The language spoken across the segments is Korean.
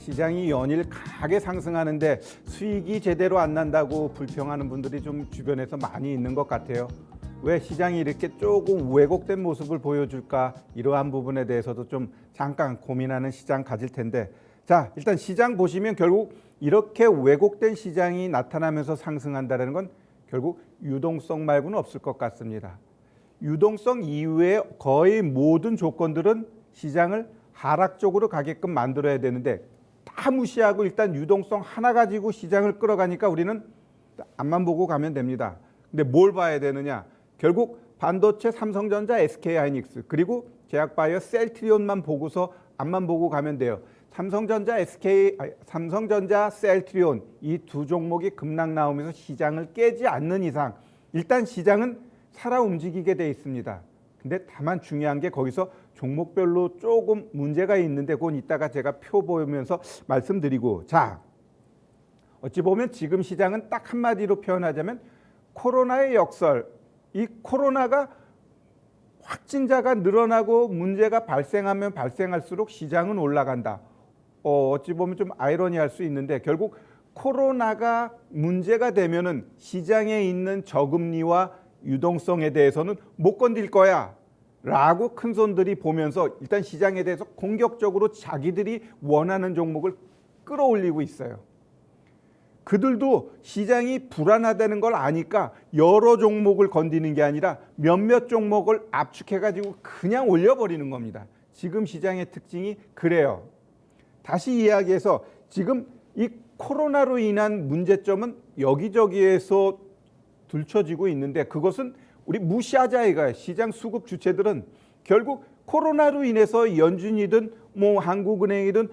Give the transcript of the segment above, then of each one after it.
시장이 연일 강하게 상승하는데 수익이 제대로 안 난다고 불평하는 분들이 좀 주변에서 많이 있는 것 같아요. 왜 시장이 이렇게 조금 왜곡된 모습을 보여줄까? 이러한 부분에 대해서도 좀 잠깐 고민하는 시장 가질 텐데, 자, 일단 시장 보시면 결국 이렇게 왜곡된 시장이 나타나면서 상승한다는 건 결국 유동성 말고는 없을 것 같습니다. 유동성 이외에 거의 모든 조건들은 시장을 하락적으로 가게끔 만들어야 되는데 다 무시하고 일단 유동성 하나 가지고 시장을 끌어가니까 우리는 앞만 보고 가면 됩니다. 근데 뭘 봐야 되느냐? 결국 반도체, 삼성전자, SK하이닉스 그리고 제약바이오, 셀트리온만 보고서 앞만 보고 가면 돼요. 삼성전자, 셀트리온 이 두 종목이 급락 나오면서 시장을 깨지 않는 이상 일단 시장은 살아 움직이게 돼 있습니다. 근데 다만 중요한 게 거기서 종목별로 조금 문제가 있는데 그건 이따가 제가 표 보면서 말씀드리고, 자, 어찌 보면 지금 시장은 딱 한마디로 표현하자면 코로나의 역설, 이 코로나가 확진자가 늘어나고 문제가 발생하면 발생할수록 시장은 올라간다. 어찌 보면 좀 아이러니할 수 있는데 결국 코로나가 문제가 되면은 시장에 있는 저금리와 유동성에 대해서는 못 건들 거야 라고 큰 손들이 보면서 일단 시장에 대해서 공격적으로 자기들이 원하는 종목을 끌어올리고 있어요. 그들도 시장이 불안하다는 걸 아니까 여러 종목을 건드리는 게 아니라 몇몇 종목을 압축해가지고 그냥 올려버리는 겁니다. 지금 시장의 특징이 그래요. 다시 이야기해서 지금 이 코로나로 인한 문제점은 여기저기에서 들춰지고 있는데 그것은 우리 무시하자 이거예요. 시장 수급 주체들은 결국 코로나로 인해서 연준이든 뭐 한국은행이든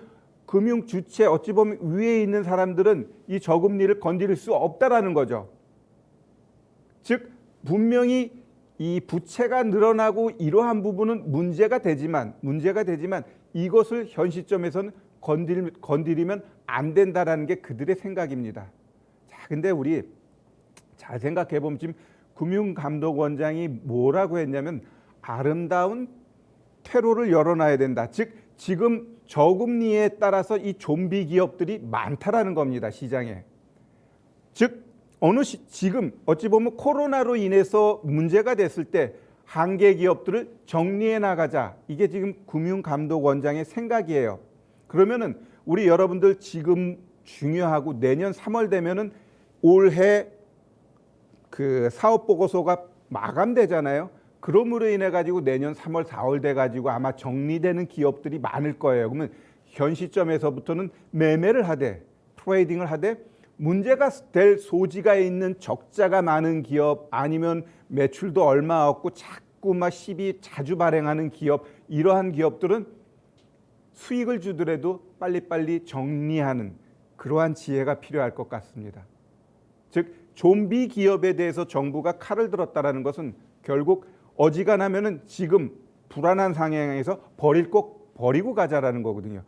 금융 주체 어찌 보면 위에 있는 사람들은 이 저금리를 건드릴 수 없다라는 거죠. 즉 분명히 이 부채가 늘어나고 이러한 부분은 문제가 되지만 이것을 현 시점에서는 건드리면 안 된다라는 게 그들의 생각입니다. 자, 근데 우리 잘 생각해 보면 지금 금융감독원장이 뭐라고 했냐면 아름다운 퇴로를 열어놔야 된다. 즉 지금 저금리에 따라서 이 좀비 기업들이 많다라는 겁니다. 시장에. 즉 지금 어찌 보면 코로나로 인해서 문제가 됐을 때 한계 기업들을 정리해 나가자. 이게 지금 금융감독원장의 생각이에요. 그러면은 우리 여러분들 지금 중요하고 내년 3월 되면은 올해 그 사업 보고서가 마감되잖아요. 그러므로 인해 가지고 내년 3월, 4월 돼 가지고 아마 정리되는 기업들이 많을 거예요. 그러면 현 시점에서부터는 매매를 하되 트레이딩을 하되 문제가 될 소지가 있는 적자가 많은 기업 아니면 매출도 얼마 없고 자꾸 막 시비 자주 발행하는 기업 이러한 기업들은 수익을 주더라도 빨리빨리 정리하는 그러한 지혜가 필요할 것 같습니다. 즉 좀비 기업에 대해서 정부가 칼을 들었다라는 것은 결국 어지간하면은 지금 불안한 상황에서 버릴 거 버리고 가자라는 거거든요.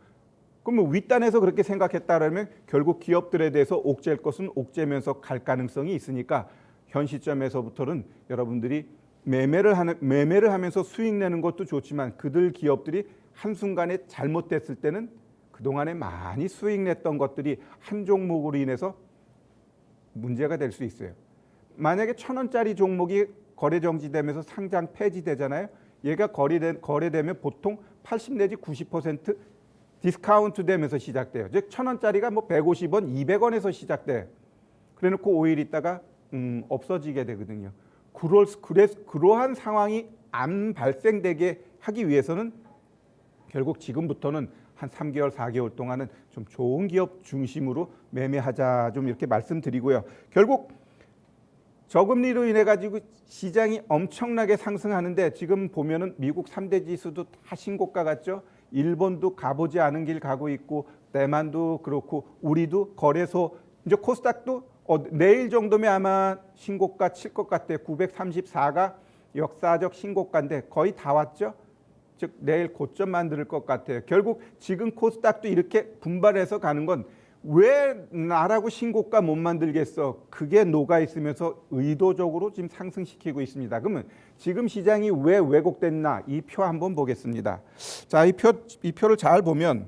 그러면 윗단에서 그렇게 생각했다라면 결국 기업들에 대해서 옥죄일 것은 옥죄면서 갈 가능성이 있으니까 현 시점에서부터는 여러분들이 매매를 하면서 수익 내는 것도 좋지만 그들 기업들이 한순간에 잘못됐을 때는 그동안에 많이 수익 냈던 것들이 한 종목으로 인해서 문제가 될 수 있어요. 만약에 1,000원짜리 종목이 거래 정지되면서 상장 폐지되잖아요. 얘가 거래되면 보통 80 내지 90% 디스카운트 되면서 시작돼요. 즉 1,000원짜리가 뭐 150원, 200원에서 시작돼. 그래놓고 5일 있다가 없어지게 되거든요. 그러한 상황이 안 발생되게 하기 위해서는 결국 지금부터는 한 3개월, 4개월 동안은 좀 좋은 기업 중심으로 매매하자 좀 이렇게 말씀드리고요. 결국 저금리로 인해 가지고 시장이 엄청나게 상승하는데 지금 보면은 미국 3대 지수도 다 신고가 같죠. 일본도 가보지 않은 길 가고 있고 대만도 그렇고 우리도 거래소 이제 코스닥도 내일 정도면 아마 신고가 칠 것 같아요. 934가 역사적 신고가인데 거의 다 왔죠. 즉 내일 고점 만들 것 같아요. 결국 지금 코스닥도 이렇게 분발해서 가는 건 왜 나라고 신고가 못 만들겠어? 그게 녹아 있으면서 의도적으로 지금 상승시키고 있습니다. 그러면 지금 시장이 왜 왜곡됐나? 이 표 한번 보겠습니다. 자, 이 표를 잘 보면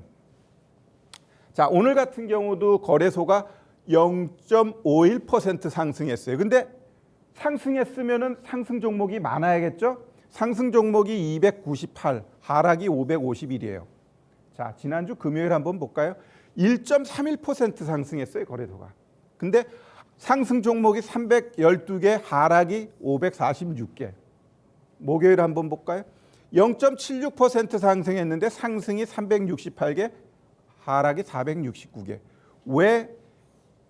자, 오늘 같은 경우도 거래소가 0.51% 상승했어요. 근데 상승했으면은 상승 종목이 많아야겠죠? 상승 종목이 298, 하락이 551이에요. 자, 지난주 금요일 한번 볼까요? 1.31% 상승했어요, 거래소가. 근데 상승 종목이 312개, 하락이 546개. 목요일 한번 볼까요? 0.76% 상승했는데 상승이 368개, 하락이 469개. 왜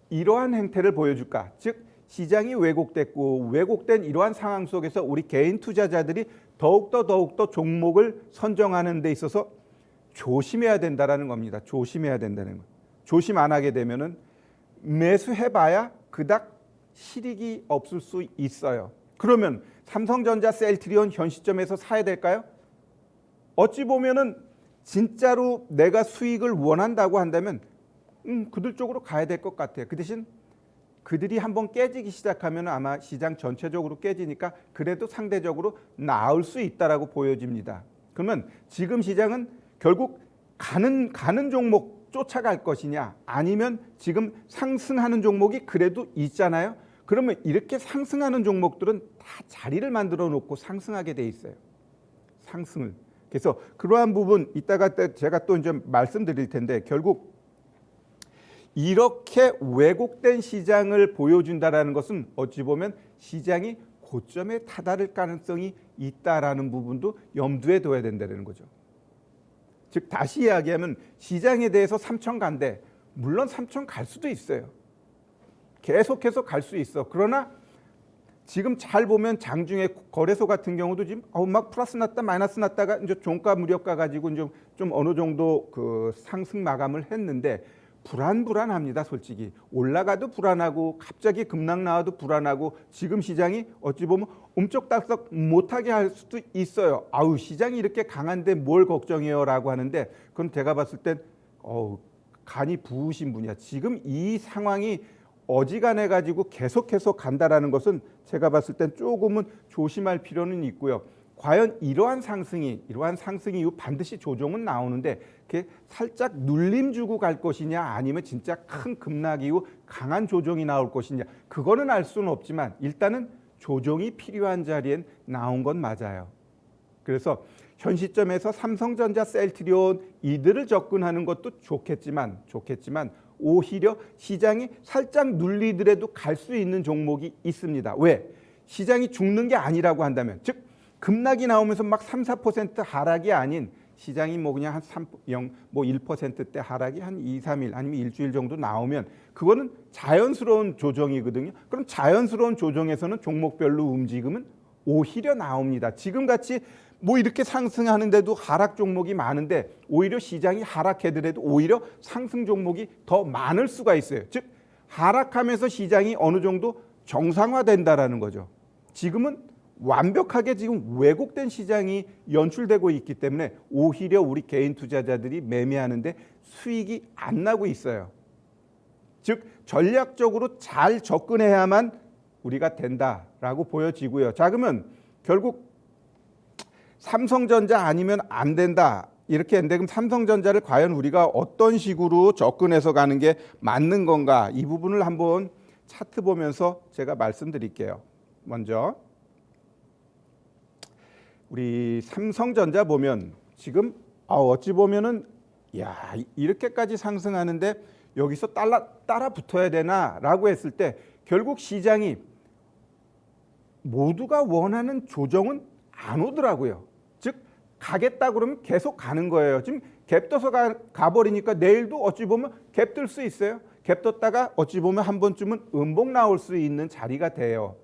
이러한 행태를 보여줄까? 즉 시장이 왜곡됐고 왜곡된 이러한 상황 속에서 우리 개인 투자자들이 더욱더 종목을 선정하는 데 있어서 조심해야 된다는 겁니다. 조심해야 된다는 거. 조심 안 하게 되면은 매수해봐야 그닥 실익이 없을 수 있어요. 그러면 삼성전자, 셀트리온 현 시점에서 사야 될까요? 어찌 보면은 진짜로 내가 수익을 원한다고 한다면 그들 쪽으로 가야 될 것 같아요. 그 대신 그들이 한번 깨지기 시작하면 아마 시장 전체적으로 깨지니까 그래도 상대적으로 나을 수 있다라고 보여집니다. 그러면 지금 시장은 결국 가는 종목 쫓아갈 것이냐 아니면 지금 상승하는 종목이 그래도 있잖아요. 그러면 이렇게 상승하는 종목들은 다 자리를 만들어 놓고 상승하게 돼 있어요. 상승을. 그래서 그러한 부분 이따가 제가 또 이제 말씀드릴 텐데 결국 이렇게 왜곡된 시장을 보여준다라는 것은 어찌 보면 시장이 고점에 다다를 가능성이 있다라는 부분도 염두에 둬야 된다는 거죠. 즉 다시 이야기하면 시장에 대해서 3천 간대. 물론 3천 갈 수도 있어요. 계속해서 갈 수 있어. 그러나 지금 잘 보면 장중에 거래소 같은 경우도 지금 막 플러스 났다 마이너스 났다가 이제 종가 무력가 가지고 좀 어느 정도 그 상승 마감을 했는데 불안합니다. 솔직히 올라가도 불안하고 갑자기 급락 나와도 불안하고 지금 시장이 어찌 보면 움쩍달싹 못하게 할 수도 있어요. 아우 시장이 이렇게 강한데 뭘 걱정해요라고 하는데 그럼 제가 봤을 땐 간이 부으신 분이야. 지금 이 상황이 어지간해 가지고 계속해서 간다라는 것은 제가 봤을 땐 조금은 조심할 필요는 있고요. 과연 이러한 상승 이후 반드시 조정은 나오는데 그게 살짝 눌림 주고 갈 것이냐 아니면 진짜 큰 급락 이후 강한 조정이 나올 것이냐 그거는 알 수는 없지만 일단은 조정이 필요한 자리엔 나온 건 맞아요. 그래서 현 시점에서 삼성전자, 셀트리온 이들을 접근하는 것도 좋겠지만 오히려 시장이 살짝 눌리더라도 갈 수 있는 종목이 있습니다. 왜? 시장이 죽는 게 아니라고 한다면 즉 급락이 나오면서 막 3, 4% 하락이 아닌 시장이 뭐 그냥 한 1%대 하락이 한 2, 3일 아니면 일주일 정도 나오면 그거는 자연스러운 조정이거든요. 그럼 자연스러운 조정에서는 종목별로 움직임은 오히려 나옵니다. 지금같이 뭐 이렇게 상승하는데도 하락 종목이 많은데 오히려 시장이 하락하더라도 오히려 상승 종목이 더 많을 수가 있어요. 즉 하락하면서 시장이 어느 정도 정상화된다라는 거죠. 지금은 완벽하게 지금 왜곡된 시장이 연출되고 있기 때문에 오히려 우리 개인 투자자들이 매매하는데 수익이 안 나고 있어요. 즉 전략적으로 잘 접근해야만 우리가 된다라고 보여지고요. 자 그러면 결국 삼성전자 아니면 안 된다 이렇게 했는데 그럼 삼성전자를 과연 우리가 어떤 식으로 접근해서 가는 게 맞는 건가 이 부분을 한번 차트 보면서 제가 말씀드릴게요. 먼저 우리 삼성전자 보면 지금 어찌 보면은 야 이렇게까지 상승하는데 여기서 따라 붙어야 되나라고 했을 때 결국 시장이 모두가 원하는 조정은 안 오더라고요. 즉 가겠다 그러면 계속 가는 거예요. 지금 갭 떠서 가버리니까 내일도 어찌 보면 갭 뜰 수 있어요. 갭 떴다가 어찌 보면 한 번쯤은 음봉 나올 수 있는 자리가 돼요.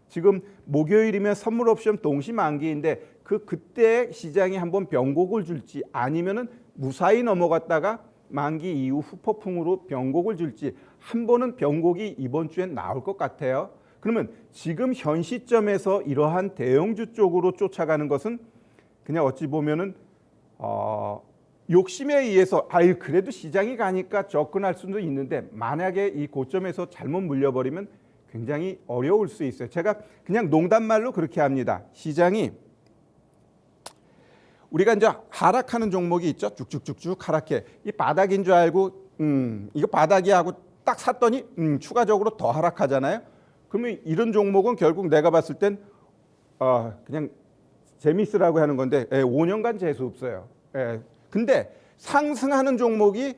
지금 목요일이면 선물 옵션 동시 만기인데 그때 시장이 한번 변곡을 줄지 아니면은 무사히 넘어갔다가 만기 이후 후폭풍으로 변곡을 줄지 한 번은 변곡이 이번 주엔 나올 것 같아요. 그러면 지금 현 시점에서 이러한 대형주 쪽으로 쫓아가는 것은 그냥 어찌 보면은 욕심에 의해서 그래도 시장이 가니까 접근할 수도 있는데 만약에 이 고점에서 잘못 물려버리면 굉장히 어려울 수 있어요. 제가 그냥 농담말로 그렇게 합니다. 시장이 우리가 이제 하락하는 종목이 있죠. 쭉쭉쭉쭉 하락해. 이 바닥인 줄 알고 이거 바닥이 하고 딱 샀더니 추가적으로 더 하락하잖아요. 그러면 이런 종목은 결국 내가 봤을 땐 그냥 재미있으라고 하는 건데 5년간 재수 없어요. 근데 상승하는 종목이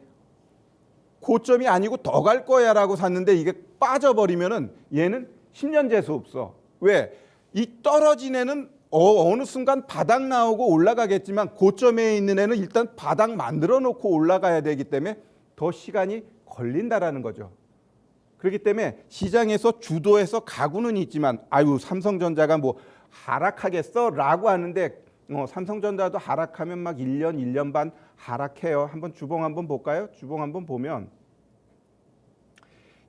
고점이 아니고 더 갈 거야라고 샀는데 이게 빠져버리면은 얘는 10년 재수 없어. 왜? 이 떨어진 애는 어느 순간 바닥 나오고 올라가겠지만 고점에 있는 애는 일단 바닥 만들어 놓고 올라가야 되기 때문에 더 시간이 걸린다라는 거죠. 그렇기 때문에 시장에서 주도해서 가고는 있지만 아유 삼성전자가 뭐 하락하겠어라고 하는데 삼성전자도 하락하면 막 1년 반 하락해요. 한번 주봉 한번 볼까요? 주봉 한번 보면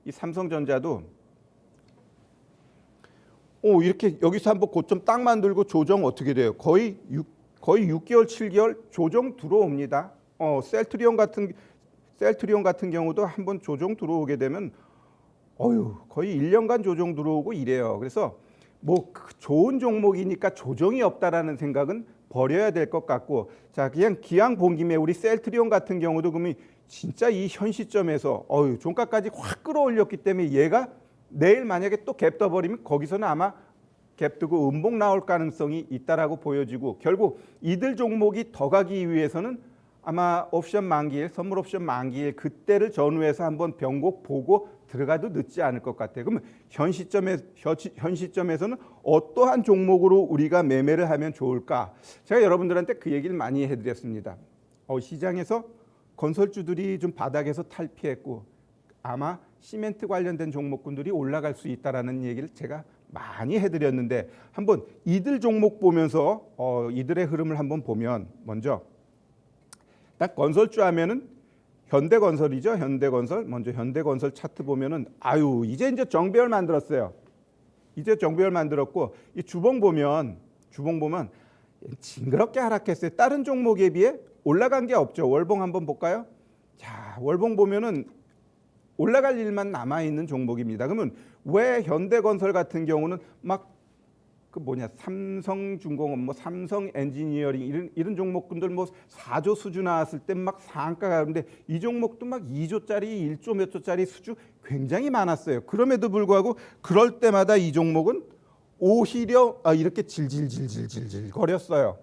이 삼성전자도 이렇게 여기서 한번 고점 딱 만들고 조정 어떻게 돼요? 거의 6개월, 7개월 조정 들어옵니다. 셀트리온 같은 경우도 한번 조정 들어오게 되면 거의 1년간 조정 들어오고 이래요. 그래서 뭐 좋은 종목이니까 조정이 없다라는 생각은 버려야 될 것 같고, 자 그냥 기왕 본 김에 우리 셀트리온 같은 경우도 그러면 진짜 이 현 시점에서 종가까지 확 끌어올렸기 때문에 얘가 내일 만약에 또 갭 떠버리면 거기서는 아마 갭 뜨고 음봉 나올 가능성이 있다라고 보여지고, 결국 이들 종목이 더 가기 위해서는 아마 옵션 만기일, 선물 옵션 만기일 그때를 전후해서 한번 변곡 보고 들어가도 늦지 않을 것 같아요. 그러면 현 시점에서는 어떠한 종목으로 우리가 매매를 하면 좋을까? 제가 여러분들한테 그 얘기를 많이 해드렸습니다. 시장에서 건설주들이 좀 바닥에서 탈피했고 아마 시멘트 관련된 종목군들이 올라갈 수 있다라는 얘기를 제가 많이 해드렸는데, 한번 이들 종목 보면서 이들의 흐름을 한번 보면, 먼저 딱 건설주 하면은 현대건설이죠. 현대건설. 먼저 현대건설 차트 보면은 이제 정배열 만들었어요. 이제 정배열 만들었고, 이 주봉 보면 징그럽게 하락했어요. 다른 종목에 비해 올라간 게 없죠. 월봉 한번 볼까요? 자, 월봉 보면은 올라갈 일만 남아 있는 종목입니다. 그러면 왜 현대건설 같은 경우는 막 삼성중공업, 뭐 삼성엔지니어링 이런 종목군들 뭐 4조 수주 나왔을 때 막 상가가 그런데 이 종목도 막 2조짜리, 1조 몇 조짜리 수주 굉장히 많았어요. 그럼에도 불구하고 그럴 때마다 이 종목은 오히려 이렇게 질질질질질질 거렸어요.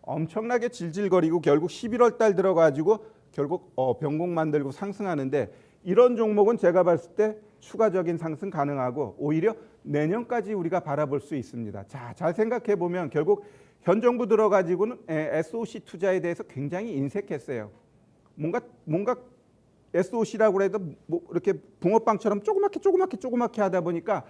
엄청나게 질질거리고 결국 11월 달 들어가지고 결국 변곡 만들고 상승하는데, 이런 종목은 제가 봤을 때 추가적인 상승 가능하고 오히려 내년까지 우리가 바라볼 수 있습니다. 자, 잘 생각해 보면 결국 현 정부 들어가지고는 SOC 투자에 대해서 굉장히 인색했어요. 뭔가 SOC라고 해도 뭐 이렇게 붕어빵처럼 조그맣게 하다 보니까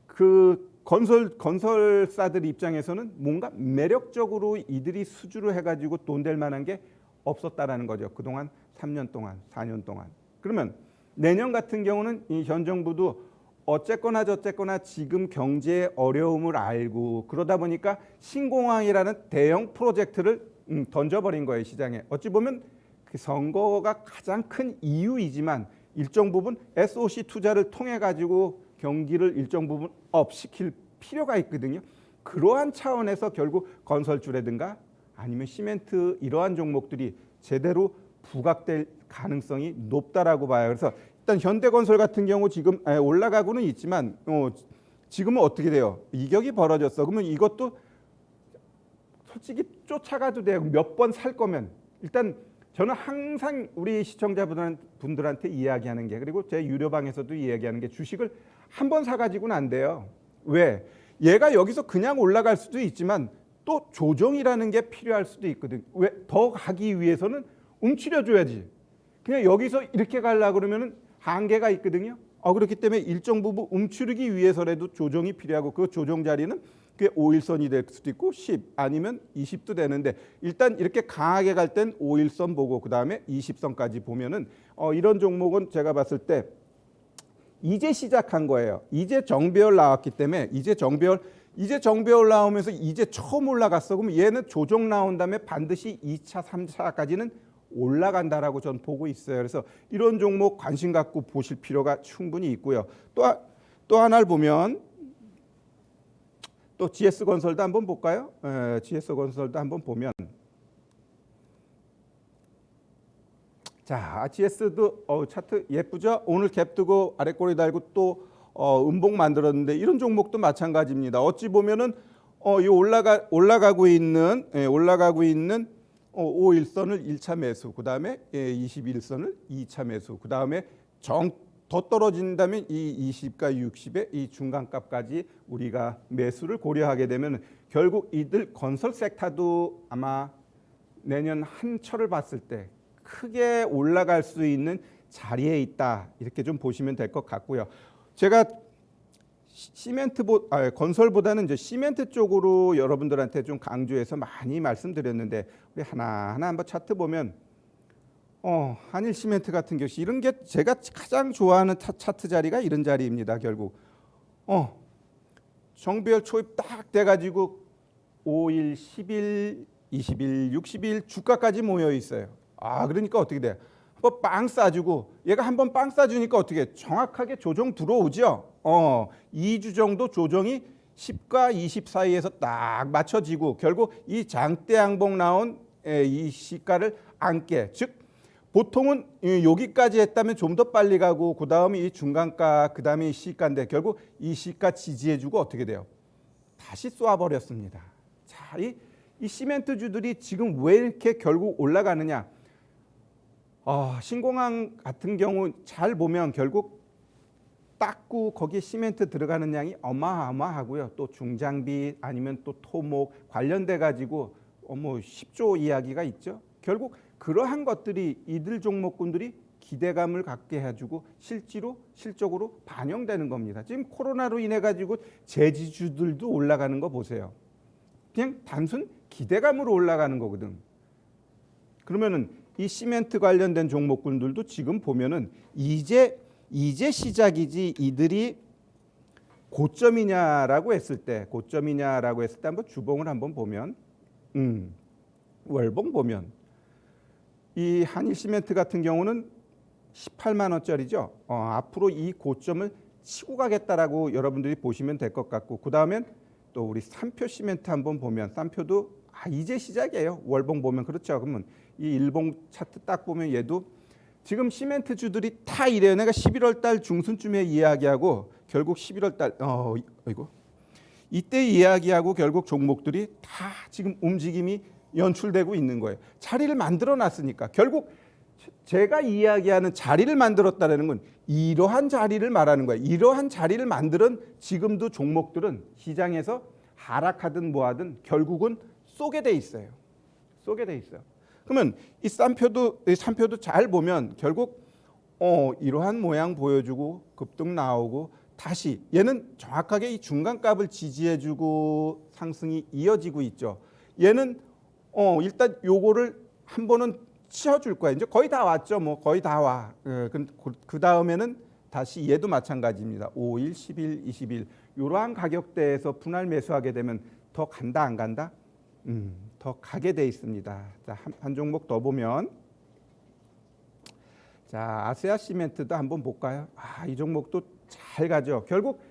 그 건설사들 입장에서는 뭔가 매력적으로 이들이 수주를 해가지고 돈 될 만한 게 없었다라는 거죠. 그동안 3년 동안, 4년 동안. 그러면 내년 같은 경우는 이 현 정부도 어쨌거나 저쨌거나 지금 경제의 어려움을 알고 그러다 보니까 신공항이라는 대형 프로젝트를 던져버린 거예요, 시장에. 어찌 보면 그 선거가 가장 큰 이유이지만 일정 부분 SOC 투자를 통해 가지고 경기를 일정 부분 업시킬 필요가 있거든요. 그러한 차원에서 결국 건설주라든가 아니면 시멘트 이러한 종목들이 제대로 부각될 가능성이 높다라고 봐요. 그래서 일단 현대건설 같은 경우 지금 올라가고는 있지만 지금은 어떻게 돼요? 이격이 벌어졌어. 그러면 이것도 솔직히 쫓아가도 돼요. 몇 번 살 거면. 일단 저는 항상 우리 시청자분들한테 이야기하는 게, 그리고 제 유료방에서도 이야기하는 게, 주식을 한 번 사가지고는 안 돼요. 왜? 얘가 여기서 그냥 올라갈 수도 있지만 또 조정이라는 게 필요할 수도 있거든. 왜? 더 가기 위해서는 움츠려줘야지. 그냥 여기서 이렇게 가려고 그러면은 한계가 있거든요. 그렇기 때문에 일정 부분 움츠르기 위해서라도 조정이 필요하고, 그 조정 자리는 그게 5일선이 될 수도 있고 10 아니면 20도 되는데, 일단 이렇게 강하게 갈 땐 5일선 보고 그 다음에 20선까지 보면은 이런 종목은 제가 봤을 때 이제 시작한 거예요. 이제 정배열 나왔기 때문에 이제 정배열 나오면서 이제 처음 올라갔어. 그러면 얘는 조정 나온 다음에 반드시 2차, 3차까지는 올라간다라고 저는 보고 있어요. 그래서 이런 종목 관심 갖고 보실 필요가 충분히 있고요. 또 하나를 보면 또 GS건설도 한번 볼까요? GS건설도 한번 보면 자, GS도 차트 예쁘죠? 오늘 갭 두고 아래 꼬리 달고 또 음봉 만들었는데 이런 종목도 마찬가지입니다. 어찌 보면은 이 올라가고 있는 5일선을 1차 매수, 그다음에 21선을 2차 매수, 그다음에 더 떨어진다면 이 20과 60의 이 중간값까지 우리가 매수를 고려하게 되면 결국 이들 건설 섹터도 아마 내년 한철을 봤을 때 크게 올라갈 수 있는 자리에 있다, 이렇게 좀 보시면 될 것 같고요. 제가 건설보다는 이제 시멘트 쪽으로 여러분들한테 좀 강조해서 많이 말씀드렸는데, 우리 하나하나 한번 차트 보면 한일 시멘트 같은 경우 이런 게 제가 가장 좋아하는 차트 자리가 이런 자리입니다. 결국 정배열 초입 딱 돼가지고 5일, 10일, 20일, 60일 주가까지 모여 있어요. 그러니까 어떻게 돼요? 한번 빵 싸주고 얘가 한번 빵 싸주니까 어떻게 정확하게 조정 들어오죠. 2주 정도 조정이 10과 20 사이에서 딱 맞춰지고 결국 이 장대 양봉 나온 이 시가를 안게, 즉 보통은 여기까지 했다면 좀 더 빨리 가고 그 다음에 이 중간가, 그 다음에 이 시가인데 결국 이 시가 지지해주고 어떻게 돼요? 다시 쏘아버렸습니다. 자, 이 시멘트주들이 지금 왜 이렇게 결국 올라가느냐? 신공항 같은 경우 잘 보면 결국 닦고 거기에 시멘트 들어가는 양이 어마어마하고요. 또 중장비 아니면 또 토목 관련돼 가지고 10조 이야기가 있죠. 결국 그러한 것들이 이들 종목군들이 기대감을 갖게 해주고 실적으로 반영되는 겁니다. 지금 코로나로 인해 가지고 제지주들도 올라가는 거 보세요. 그냥 단순 기대감으로 올라가는 거거든. 그러면은 이 시멘트 관련된 종목군들도 지금 보면은 이제 시작이지, 이들이 고점이냐라고 했을 때 한번 주봉을 한번 보면 월봉 보면 이 한일 시멘트 같은 경우는 18만 원짜리죠. 앞으로 이 고점을 치고 가겠다라고 여러분들이 보시면 될 것 같고, 그 다음엔 또 우리 삼표 시멘트 한번 보면 삼표도 이제 시작이에요. 월봉 보면 그렇죠. 그러면 이 일봉 차트 딱 보면 얘도 지금 시멘트 주들이 다 이래요. 내가 11월 달 중순쯤에 이야기하고 결국 11월 달 이때 이야기하고 결국 종목들이 다 지금 움직임이 연출되고 있는 거예요. 자리를 만들어 놨으니까 결국 제가 이야기하는 자리를 만들었다는 건 이러한 자리를 말하는 거예요. 이러한 자리를 만드는 지금도 종목들은 시장에서 하락하든 뭐하든 결국은 쏘게 돼 있어요. 그러면 이 삼표도 잘 보면 결국 이러한 모양 보여주고 급등 나오고 다시 얘는 정확하게 이 중간값을 지지해주고 상승이 이어지고 있죠. 얘는 일단 요거를 한 번은 치워줄 거야. 이제 거의 다 왔죠. 거의 다 와. 그 다음에는 다시 얘도 마찬가지입니다. 5일, 10일, 20일 이러한 가격대에서 분할 매수하게 되면 더 간다 안 간다? 더 가게 돼 있습니다. 자, 한 종목 더 보면 자, 아세아 시멘트도 한번 볼까요? 이 종목도 잘 가죠. 결국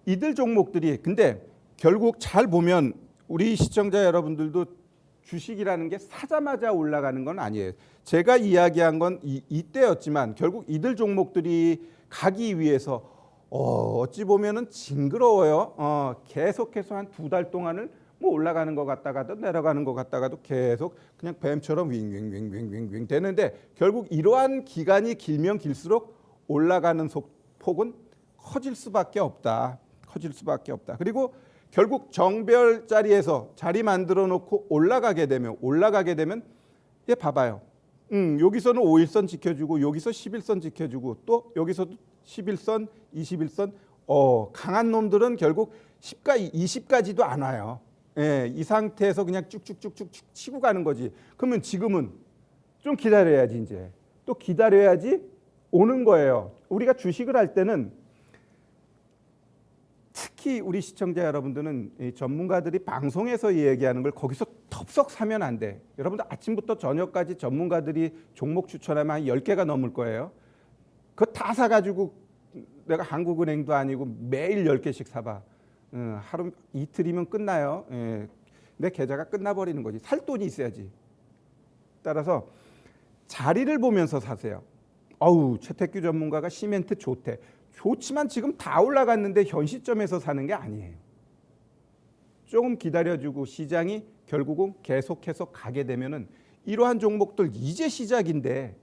이들 종목들이 근데 결국 잘 보면 우리 시청자 여러분들도 주식이라는 게 사자마자 올라가는 건 아니에요. 제가 이야기한 건 이때였지만 결국 이들 종목들이 가기 위해서 어찌 보면은 징그러워요. 계속해서 한 2달 동안을 올라가는 것 같다가도 내려가는 것 같다가도 계속 그냥 뱀처럼 윙윙윙윙윙 되는데 결국 이러한 기간이 길면 길수록 올라가는 폭은 커질 수밖에 없다. 그리고 결국 정배열 자리에서 자리 만들어 놓고 올라가게 되면 얘 봐봐요. 여기서는 5일선 지켜주고 여기서 11선 지켜주고 또 여기서도 11선, 21선 강한 놈들은 결국 10과 20까지도 안 와요. 이 상태에서 그냥 쭉쭉쭉쭉 치고 가는 거지. 그러면 지금은 좀 기다려야지. 이제 또 기다려야지 오는 거예요. 우리가 주식을 할 때는 특히 우리 시청자 여러분들은 전문가들이 방송에서 얘기하는 걸 거기서 덥석 사면 안 돼. 여러분들 아침부터 저녁까지 전문가들이 종목 추천하면 한 10개가 넘을 거예요. 그거 다 사가지고 내가 한국은행도 아니고 매일 10개씩 사봐. 하루 이틀이면 끝나요. 내 계좌가 끝나버리는 거지. 살 돈이 있어야지. 따라서 자리를 보면서 사세요. 어우, 최태규 전문가가 시멘트 좋대. 좋지만 지금 다 올라갔는데 현 시점에서 사는 게 아니에요. 조금 기다려주고 시장이 결국은 계속해서 가게 되면은 이러한 종목들 이제 시작인데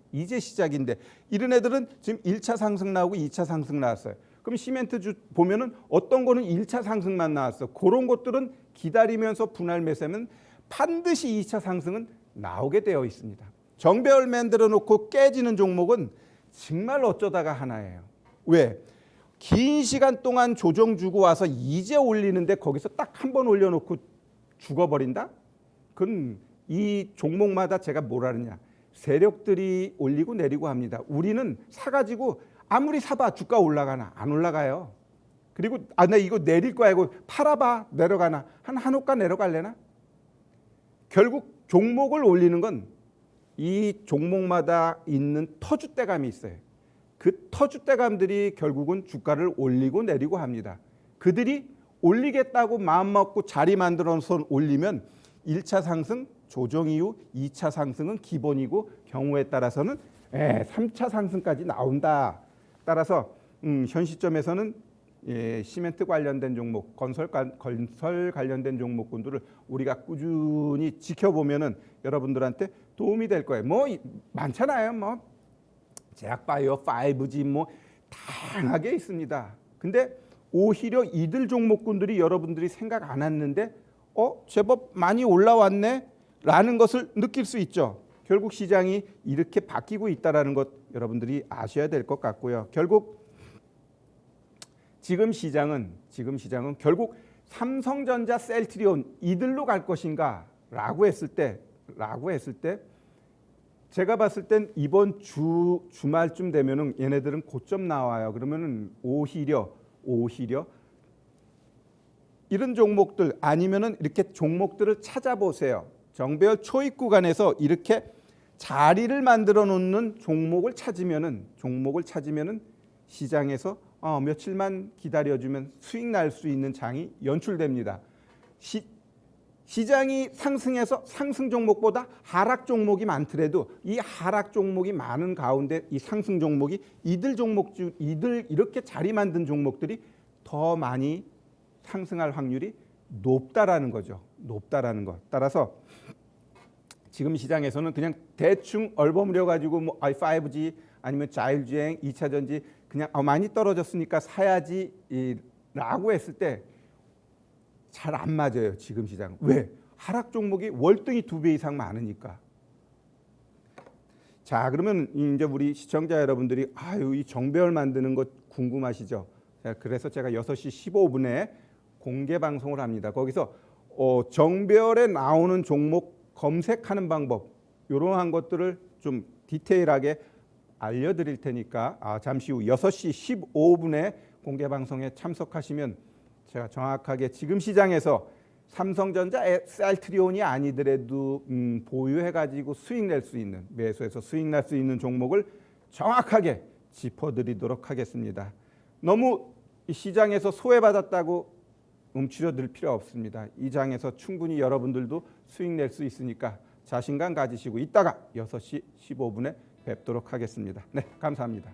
이런 애들은 지금 1차 상승 나오고 2차 상승 나왔어요. 그럼 시멘트 주 보면은 어떤 거는 1차 상승만 나왔어. 그런 것들은 기다리면서 분할 매수하면 반드시 2차 상승은 나오게 되어 있습니다. 정배열 만들어 놓고 깨지는 종목은 정말 어쩌다가 하나예요. 왜? 긴 시간 동안 조정 주고 와서 이제 올리는데 거기서 딱 한 번 올려놓고 죽어버린다? 그건 이 종목마다 제가 뭐라 그러냐. 세력들이 올리고 내리고 합니다. 우리는 사가지고 아무리 사봐 주가 올라가나 안 올라가요. 그리고 나 이거 내릴 거야 이거 팔아봐 내려가나 한 호가 내려갈래나? 결국 종목을 올리는 건 이 종목마다 있는 터줏대감이 있어요. 그 터줏대감들이 결국은 주가를 올리고 내리고 합니다. 그들이 올리겠다고 마음먹고 자리 만들어서 올리면 1차 상승 조정 이후 2차 상승은 기본이고 경우에 따라서는 3차 상승까지 나온다. 따라서 현 시점에서는 시멘트 관련된 종목, 건설 관련된 종목군들을 우리가 꾸준히 지켜보면은 여러분들한테 도움이 될 거예요. 뭐 많잖아요. 뭐 제약바이오, 5G 뭐 다양하게 있습니다. 근데 오히려 이들 종목군들이 여러분들이 생각 안 했는데 제법 많이 올라왔네 라는 것을 느낄 수 있죠. 결국 시장이 이렇게 바뀌고 있다는 것 여러분들이 아셔야 될 것 같고요. 결국 지금 시장은 결국 삼성전자, 셀트리온 이들로 갈 것인가 라고 했을 때 제가 봤을 땐 이번 주말쯤 되면은 얘네들은 고점 나와요. 그러면은 오히려 이런 종목들 아니면은 이렇게 종목들을 찾아보세요. 정배열 초입 구간에서 이렇게 자리를 만들어 놓는 종목을 찾으면은 시장에서 며칠만 기다려주면 수익 날 수 있는 장이 연출됩니다. 시장이 상승해서 상승 종목보다 하락 종목이 많더라도 이 하락 종목이 많은 가운데 이 상승 종목이 이들 이렇게 자리 만든 종목들이 더 많이 상승할 확률이 높다라는 거죠. 높다라는 것. 따라서 지금 시장에서는 그냥 대충 얼버무려 가지고 뭐 5G 아니면 자율주행, 2차 전지 그냥 많이 떨어졌으니까 사야지 라고 했을 때 잘 안 맞아요. 지금 시장은. 왜? 하락 종목이 월등히 2배 이상 많으니까. 자, 그러면 이제 우리 시청자 여러분들이 이 정배열 만드는 것 궁금하시죠? 그래서 제가 6시 15분에 공개 방송을 합니다. 거기서 정배열에 나오는 종목 검색하는 방법 이러한 것들을 좀 디테일하게 알려드릴 테니까 잠시 후 6시 15분에 공개 방송에 참석하시면 제가 정확하게 지금 시장에서 삼성전자, 셀트리온이 아니더라도 보유해가지고 수익 낼 수 있는 매수해서 수익 날 수 있는 종목을 정확하게 짚어드리도록 하겠습니다. 너무 시장에서 소외받았다고 움츠려들 필요 없습니다. 이 장에서 충분히 여러분들도 수익 낼 수 있으니까 자신감 가지시고 이따가 6시 15분에 뵙도록 하겠습니다. 네, 감사합니다.